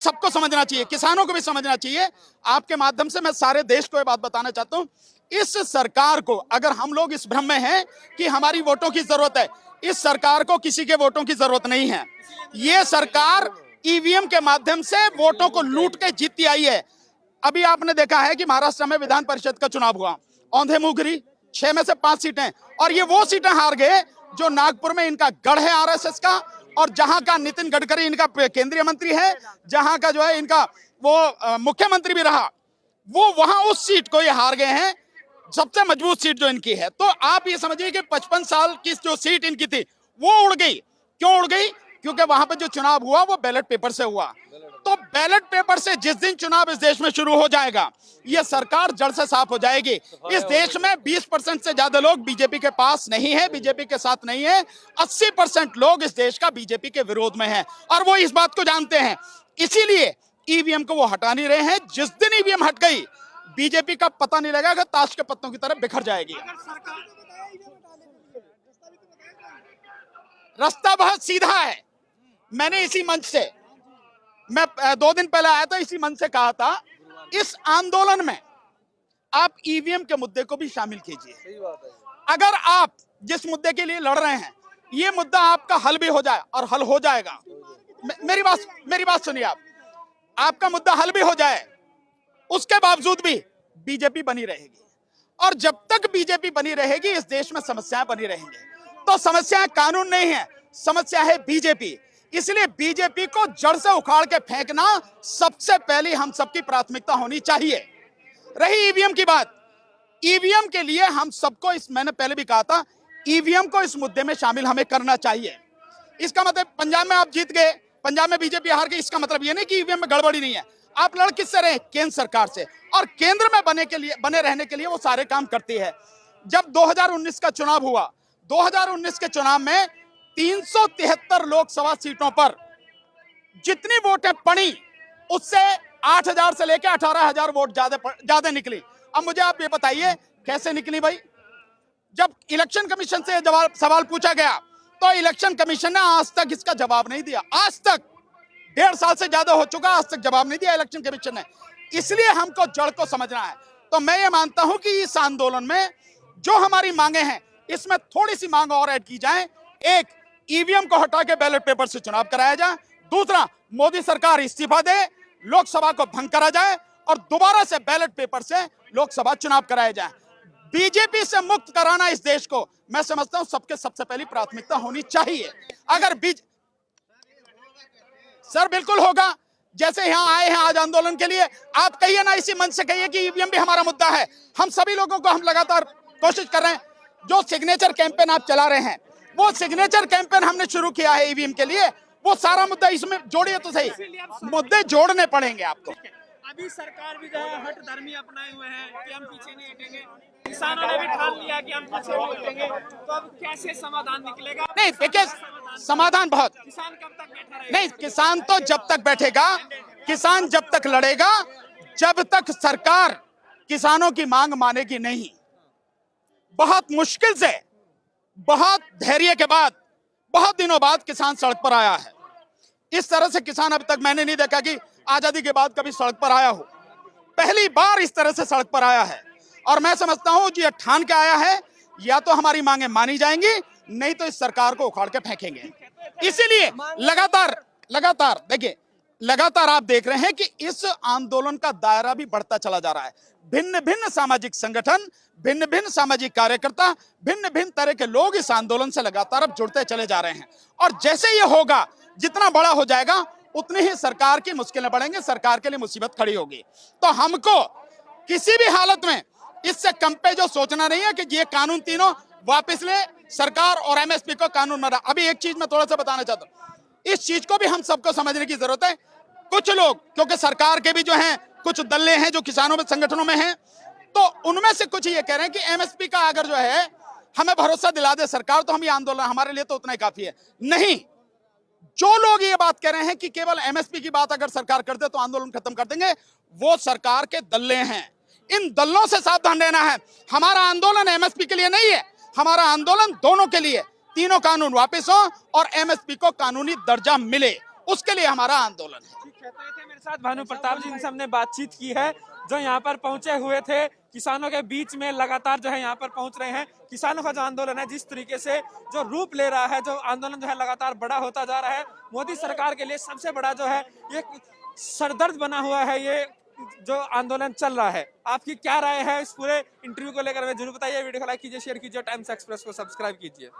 सबको समझना चाहिए, किसानों को भी समझना चाहिए। आपके माध्यम से मैं सारे देश को ये बात बताना चाहता हूं, इस सरकार को, अगर हम लोग इस भ्रम में हैं कि हमारी वोटों की जरूरत है, इस सरकार को किसी के वोटों की जरूरत नहीं है। ये सरकार ईवीएम के माध्यम से वोटों को लूट के जीतती आई है। अभी आपने देखा है कि महाराष्ट्र में विधान परिषद का चुनाव हुआ, औंधे मुंह गिरी, 6 में से 5 सीटें, और ये वो सीटें हार गए जो नागपुर में इनका गढ़ है आरएसएस का, और जहां का नितिन गडकरी इनका केंद्रीय मंत्री है, जहां का जो है इनका वो मुख्यमंत्री भी रहा, वो वहां उस सीट को ये हार गए हैं, सबसे मजबूत सीट जो इनकी है। तो आप ये समझिए कि 55 साल की जो सीट इनकी थी वो उड़ गई। क्यों उड़ गई? क्योंकि वहां पे जो चुनाव हुआ वो बैलेट पेपर से हुआ। तो बैलेट पेपर से जिस दिन चुनाव इस देश में शुरू हो जाएगा, ये सरकार जड़ से साफ हो जाएगी। इस देश में 20% से ज्यादा लोग बीजेपी के पास नहीं है, बीजेपी के साथ नहीं है। 80% लोग इस देश का बीजेपी के विरोध में हैं, और वो इस बात को जानते हैं। इसीलिए ईवीएम को वो हटा नहीं रहे हैं। जिस दिन ईवीएम हट गई, बीजेपी का पता नहीं लगेगा, ताश के पत्तों की तरह बिखर जाएगी। रास्ता बहुत सीधा है। मैंने इसी मंच से, मैं 2 दिन पहले आया था, इसी मंच से कहा था, इस आंदोलन में आप ईवीएम के मुद्दे को भी शामिल कीजिए। अगर आप जिस मुद्दे के लिए लड़ रहे हैं, ये मुद्दा आपका हल भी हो जाए, और हल हो जाएगा, मेरी बात सुनिए, आपका मुद्दा हल भी हो जाए, उसके बावजूद भी बीजेपी बनी रहेगी। और जब तक बीजेपी बनी रहेगी, इस देश में समस्याएं बनी रहेंगी। तो समस्याएं कानून नहीं है, समस्या है बीजेपी। इसलिए बीजेपी को जड़ से उखाड़ के फेंकना सबसे पहली हम सबकी प्राथमिकता होनी चाहिए। रही ईवीएम की बात, ईवीएम के लिए हम सबको, मैंने पहले भी कहा था, ईवीएम को इस मुद्दे में शामिल हमें करना चाहिए। इसका मतलब पंजाब में आप जीत गए, पंजाब में बीजेपी हार गई, इसका मतलब यह नहीं कि ईवीएम में गड़बड़ी नहीं है। आप लड़ किससे रहे? केंद्र सरकार से, और केंद्र में बने रहने के लिए वो सारे काम करती है। जब 2019 का चुनाव हुआ, 2019 के चुनाव में 373 लोकसभा सीटों पर जितनी वोटें पड़ी, उससे 8,000 से लेकर 18,000 वोट ज्यादा निकली। अब मुझे आप ये बताइए कैसे निकली भाई? जब इलेक्शन कमीशन से सवाल पूछा गया, तो इलेक्शन कमीशन ने आज तक इसका जवाब नहीं दिया। आज तक 1.5 साल से ज्यादा हो चुका, आज तक जवाब नहीं दिया इलेक्शन कमीशन ने। इसलिए हमको जड़ को समझना है। तो मैं ये मानता हूं कि इस आंदोलन में जो हमारी मांगे हैं, इसमें थोड़ी सी मांग और ऐड की जाए। एक, ईवीएम को हटा के बैलेट पेपर से चुनाव कराया जाए। दूसरा, मोदी सरकार इस्तीफा दे, लोकसभा को भंग करा जाए, और दोबारा से बैलेट पेपर से लोकसभा चुनाव कराया जाए। बीजेपी से मुक्त कराना इस देश को, मैं समझता हूं, सबके सबसे पहली प्राथमिकता होनी चाहिए। अगर सर बिल्कुल होगा। जैसे यहां आए हैं आज आंदोलन के लिए, आप कहिए ना, इसी मंच से कहिए कि ईवीएम भी हमारा मुद्दा है। हम सभी लोगों को, हम लगातार कोशिश कर रहे हैं। जो सिग्नेचर कैंपेन आप चला रहे हैं, वो सिग्नेचर कैंपेन हमने शुरू किया है ईवीएम के लिए, वो सारा मुद्दा इसमें जोड़िए तो सही। मुद्दे जोड़ने पड़ेंगे आपको। अभी सरकार भी जो है हट धर्मी अपनाए हुए हैं कि हम पीछे नहीं हटेंगे। किसानों ने भी ठान लिया कि हम पीछे नहीं हटेंगे। तो अब कैसे समाधान निकलेगा? नहीं देखिए, समाधान बहुत, किसान कब तक बैठा रहेगा? नहीं, किसान तो जब तक बैठेगा, किसान जब तक लड़ेगा, जब तक सरकार किसानों की मांग मानेगी नहीं। बहुत मुश्किल से, बहुत धैर्य के बाद, बहुत दिनों बाद किसान सड़क पर आया है। इस तरह से किसान अब तक मैंने नहीं देखा कि आजादी के बाद कभी सड़क पर आया हो। पहली बार इस तरह से सड़क पर आया है, और मैं समझता हूं जी ठान के आया है, या तो हमारी मांगे मानी जाएंगी, नहीं तो इस सरकार को उखाड़ के फेंकेंगे। इसीलिए लगातार देखिए, लगातार आप देख रहे हैं कि इस आंदोलन का दायरा भी बढ़ता चला जा रहा है। भिन्न भिन्न सामाजिक संगठन, भिन्न भिन्न सामाजिक कार्यकर्ता, भिन्न भिन्न तरह के लोग इस आंदोलन से लगातार अब जुड़ते चले जा रहे हैं। और जैसे ये होगा, जितना बड़ा हो जाएगा, उतनी ही सरकार की मुश्किलें बढ़ेंगी, सरकार के लिए मुसीबत खड़ी होगी। तो हमको किसी भी हालत में इससे कम पे जो सोचना नहीं है कि ये कानून तीनों वापस ले, सरकार और एमएसपी को कानून बना। अभी एक चीज मैं थोड़ा सा बताना चाहता हूँ, इस चीज को भी हम सबको समझने की जरूरत है। कुछ लोग, क्योंकि सरकार के भी जो हैं कुछ दल्ले हैं जो किसानों में संगठनों में हैं, तो उनमें से कुछ ये कह रहे हैं कि एमएसपी का अगर जो है हमें भरोसा दिला दे सरकार, तो हम ये आंदोलन, हमारे लिए तो उतना ही काफी है। नहीं, जो लोग ये बात कह रहे हैं कि केवल एमएसपी की बात अगर सरकार कर दे तो आंदोलन खत्म कर देंगे, वो सरकार के दल्ले हैं। इन दल्लों से सावधान रहना है। हमारा आंदोलन एमएसपी के लिए नहीं है, हमारा आंदोलन दोनों के लिए। तीनों कानून वापस हो और एमएसपी को कानूनी दर्जा मिले, उसके लिए हमारा आंदोलन है। ठीक है, तो ये थे मेरे साथ भानु प्रताप जी, इनसे हमने बातचीत की है, जो यहाँ पर पहुंचे हुए थे, किसानों के बीच में लगातार जो है यहाँ पर पहुंच रहे हैं। किसानों का जो आंदोलन है जिस तरीके से जो रूप ले रहा है, जो आंदोलन जो है लगातार बड़ा होता जा रहा है, मोदी सरकार के लिए सबसे बड़ा जो है ये सरदर्द बना हुआ है ये जो आंदोलन चल रहा है। आपकी क्या राय है इस पूरे इंटरव्यू को लेकर, हमें जरूर बताइए। वीडियो को लाइक कीजिए, शेयर कीजिए, टाइम्स एक्सप्रेस को सब्सक्राइब कीजिए।